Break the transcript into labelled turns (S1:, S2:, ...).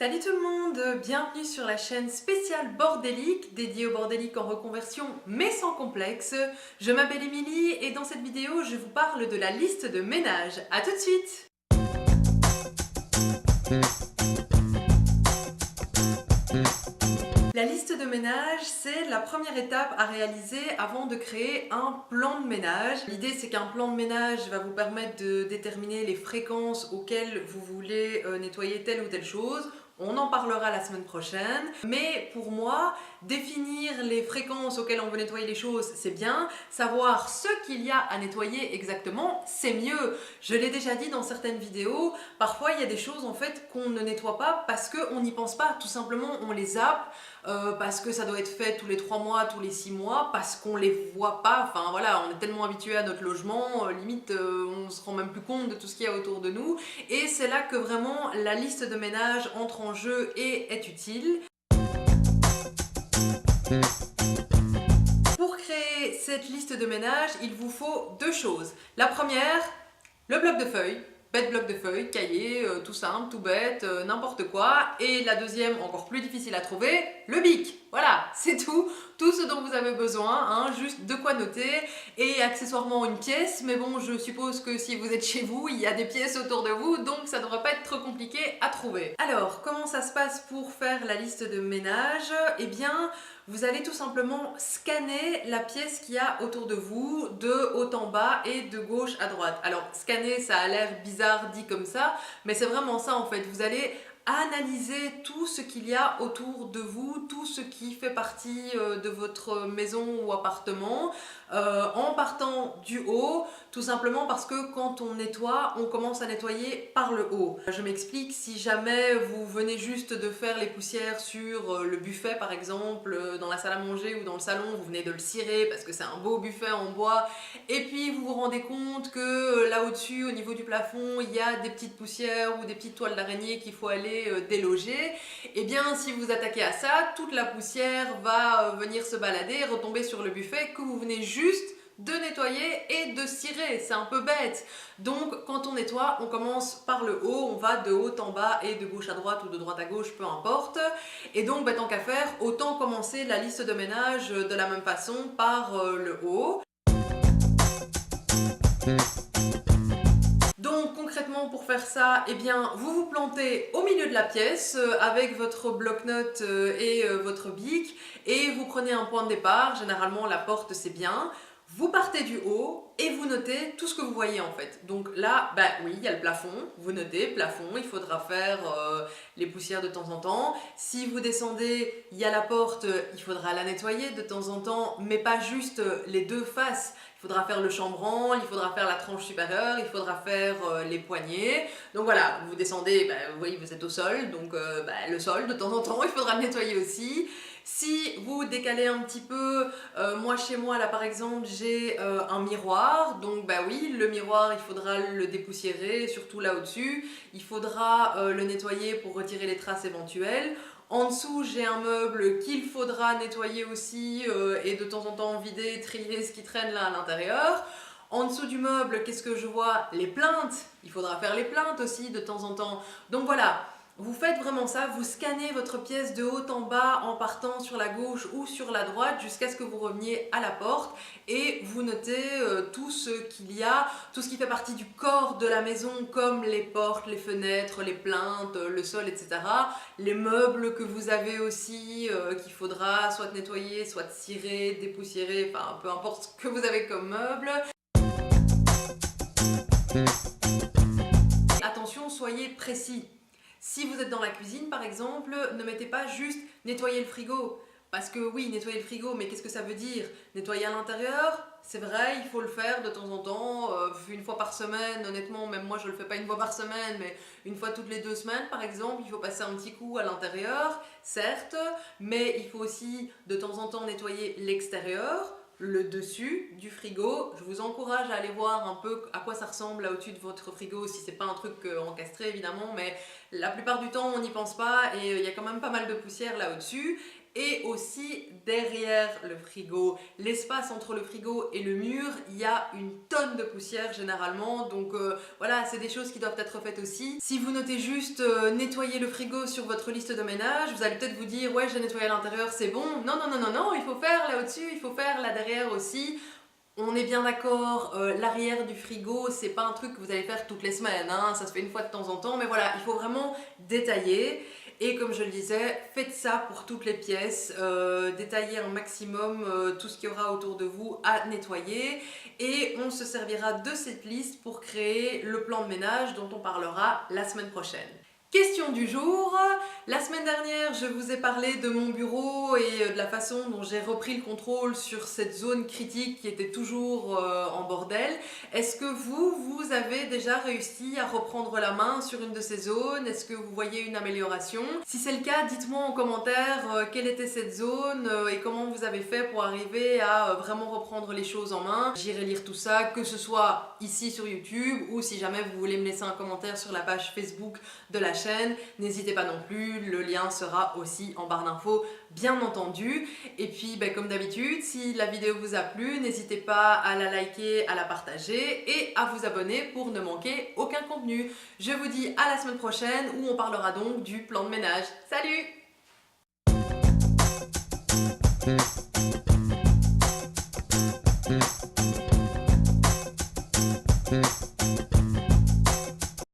S1: Salut tout le monde, bienvenue sur la chaîne spéciale bordélique, dédiée au bordélique en reconversion mais sans complexe. Je m'appelle Émilie et dans cette vidéo je vous parle de la liste de ménage. A tout de suite. La liste de ménage, c'est la première étape à réaliser avant de créer un plan de ménage. L'idée, c'est qu'un plan de ménage va vous permettre de déterminer les fréquences auxquelles vous voulez nettoyer telle ou telle chose. On en parlera la semaine prochaine. Mais pour moi, définir les fréquences auxquelles on veut nettoyer les choses, c'est bien. Savoir ce qu'il y a à nettoyer exactement, c'est mieux. Je l'ai déjà dit dans certaines vidéos, parfois il y a des choses en fait qu'on ne nettoie pas parce qu'on n'y pense pas. Tout simplement, on les zappe. Parce que ça doit être fait tous les 3 mois, tous les 6 mois, parce qu'on les voit pas, enfin voilà, on est tellement habitué à notre logement, limite on se rend même plus compte de tout ce qu'il y a autour de nous, et c'est là que vraiment la liste de ménage entre en jeu et est utile. Pour créer cette liste de ménage, il vous faut deux choses. La première, le bloc de feuilles. Bête bloc de feuilles, cahier, tout simple, tout bête, n'importe quoi. Et la deuxième, encore plus difficile à trouver, le bic. Voilà, c'est tout ce dont vous avez besoin, hein, juste de quoi noter et accessoirement une pièce. Mais bon, je suppose que si vous êtes chez vous, il y a des pièces autour de vous, donc ça ne devrait pas être trop compliqué à trouver. Alors, comment ça se passe pour faire la liste de ménage? Eh bien, vous allez tout simplement scanner la pièce qu'il y a autour de vous, de haut en bas et de gauche à droite. Alors, scanner, ça a l'air bizarre dit comme ça, mais c'est vraiment ça en fait. Vous allez analyser tout ce qu'il y a autour de vous, tout ce qui fait partie de votre maison ou appartement, en partant du haut, tout simplement parce que quand on nettoie, on commence à nettoyer par le haut. Je m'explique, si jamais vous venez juste de faire les poussières sur le buffet par exemple, dans la salle à manger ou dans le salon, vous venez de le cirer parce que c'est un beau buffet en bois, et puis vous vous rendez compte que là au-dessus, au niveau du plafond, il y a des petites poussières ou des petites toiles d'araignée qu'il faut aller déloger, et bien si vous attaquez à ça, toute la poussière va venir se balader, retomber sur le buffet que vous venez juste de nettoyer et de cirer, c'est un peu bête. Donc quand on nettoie, on commence par le haut, on va de haut en bas et de gauche à droite ou de droite à gauche, peu importe. Et donc tant qu'à faire, autant commencer la liste de ménage de la même façon par le haut. Donc concrètement pour faire ça, eh bien vous vous plantez au milieu de la pièce avec votre bloc-notes et votre bic, et vous prenez un point de départ, généralement la porte c'est bien. Vous partez du haut et vous notez tout ce que vous voyez en fait. Donc là, oui, il y a le plafond, vous notez plafond, il faudra faire les poussières de temps en temps. Si vous descendez, il y a la porte, il faudra la nettoyer de temps en temps, mais pas juste les deux faces. Il faudra faire le chambranle, il faudra faire la tranche supérieure, il faudra faire les poignées. Donc voilà, vous descendez, vous voyez, vous êtes au sol, donc le sol de temps en temps, il faudra le nettoyer aussi. Si vous décalez un petit peu, moi chez moi là par exemple j'ai un miroir, donc oui, le miroir il faudra le dépoussiérer, surtout là au-dessus, il faudra le nettoyer pour retirer les traces éventuelles. En dessous, j'ai un meuble qu'il faudra nettoyer aussi et de temps en temps vider, trier ce qui traîne là à l'intérieur. En dessous du meuble, qu'est-ce que je vois? Les plaintes. Il faudra faire les plaintes aussi de temps en temps. Donc voilà, vous faites vraiment ça, vous scannez votre pièce de haut en bas en partant sur la gauche ou sur la droite jusqu'à ce que vous reveniez à la porte, et vous notez tout ce qu'il y a, tout ce qui fait partie du corps de la maison, comme les portes, les fenêtres, les plaintes, le sol, etc. Les meubles que vous avez aussi, qu'il faudra soit nettoyer, soit cirer, dépoussiérer, enfin peu importe ce que vous avez comme meuble. Attention, soyez précis. Si vous êtes dans la cuisine par exemple, ne mettez pas juste nettoyer le frigo. Parce que oui, nettoyer le frigo, mais qu'est-ce que ça veut dire? Nettoyer à l'intérieur, c'est vrai, il faut le faire de temps en temps, une fois par semaine, honnêtement, même moi je le fais pas une fois par semaine, mais une fois toutes les 2 semaines par exemple, il faut passer un petit coup à l'intérieur, certes, mais il faut aussi de temps en temps nettoyer l'extérieur, le dessus du frigo. Je vous encourage à aller voir un peu à quoi ça ressemble là au-dessus de votre frigo, si c'est pas un truc encastré évidemment, mais la plupart du temps on n'y pense pas et il y a quand même pas mal de poussière là au-dessus. et aussi derrière le frigo. L'espace entre le frigo et le mur, il y a une tonne de poussière généralement, donc voilà, c'est des choses qui doivent être faites aussi. Si vous notez juste nettoyer le frigo sur votre liste de ménage, vous allez peut-être vous dire ouais, j'ai nettoyé à l'intérieur, c'est bon. Non, non, non, non, non, il faut faire là au-dessus, il faut faire là derrière aussi. On est bien d'accord, l'arrière du frigo, c'est pas un truc que vous allez faire toutes les semaines, hein, ça se fait une fois de temps en temps, mais voilà, il faut vraiment détailler. Et comme je le disais, faites ça pour toutes les pièces, détaillez un maximum tout ce qu'il y aura autour de vous à nettoyer. Et on se servira de cette liste pour créer le plan de ménage dont on parlera la semaine prochaine. Question du jour. La semaine dernière, je vous ai parlé de mon bureau et de la façon dont j'ai repris le contrôle sur cette zone critique qui était toujours en bordel. Est-ce que vous avez déjà réussi à reprendre la main sur une de ces zones? Est-ce que vous voyez une amélioration? Si c'est le cas, dites-moi en commentaire quelle était cette zone et comment vous avez fait pour arriver à vraiment reprendre les choses en main. J'irai lire tout ça, que ce soit ici sur YouTube ou si jamais vous voulez me laisser un commentaire sur la page Facebook de la chaîne, n'hésitez pas non plus, le lien sera aussi en barre d'infos bien entendu. Et puis comme d'habitude, si la vidéo vous a plu, n'hésitez pas à la liker, à la partager et à vous abonner pour ne manquer aucun contenu. Je vous dis à la semaine prochaine où on parlera donc du plan de ménage. Salut!